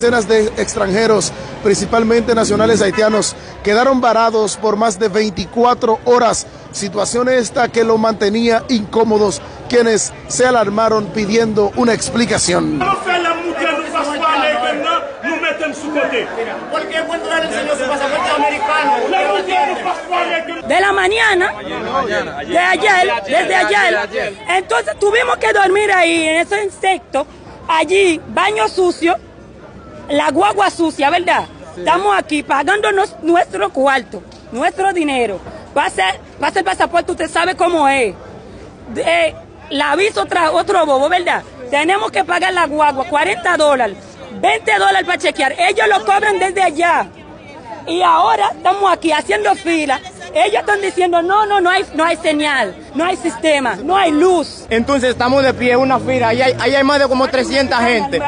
Decenas de extranjeros, principalmente nacionales haitianos, quedaron varados por más de 24 horas, situación esta que lo mantenía incómodos, quienes se alarmaron pidiendo una explicación. De la mañana, desde ayer, entonces tuvimos que dormir ahí en esos insectos, allí, baño sucio, la guagua sucia, ¿verdad? Sí. Estamos aquí pagándonos nuestro cuarto, nuestro dinero. Pasa el pasaporte, usted sabe cómo es. La aviso otro bobo, ¿verdad? Tenemos que pagar la guagua, $40, $20 para chequear. Ellos lo cobran desde allá. Y ahora estamos aquí haciendo fila. Ellos están diciendo, no hay señal, no hay sistema, no hay luz. Entonces estamos de pie en una fila, ahí hay más de como 300 gente.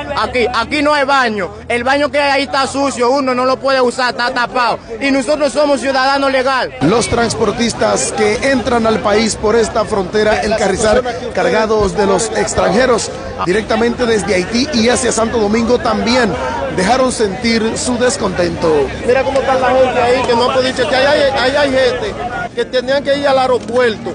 Aquí no hay baño. El baño que hay ahí está sucio, uno no lo puede usar, está tapado. Y nosotros somos ciudadanos legales. Los transportistas que entran al país por esta frontera, el Carrizal, cargados de los extranjeros, directamente desde Haití y hacia Santo Domingo, también dejaron sentir su descontento. Mira cómo está la gente ahí, que no puede decir que hay gente que tenían que ir al aeropuerto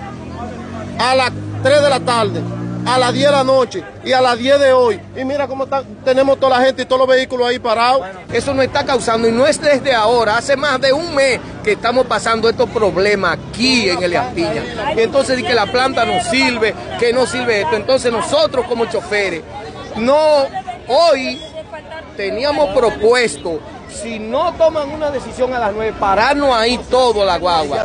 a las 3 de la tarde, a las 10 de la noche y a las 10 de hoy. Y mira cómo tenemos toda la gente y todos los vehículos ahí parados. Eso nos está causando, y no es desde ahora, hace más de un mes que estamos pasando estos problemas aquí en Elias Piña. Y entonces di que la planta no sirve, que no sirve esto. Entonces nosotros como choferes, hoy teníamos propuesto, si no toman una decisión a las 9, pararnos ahí todo la guagua.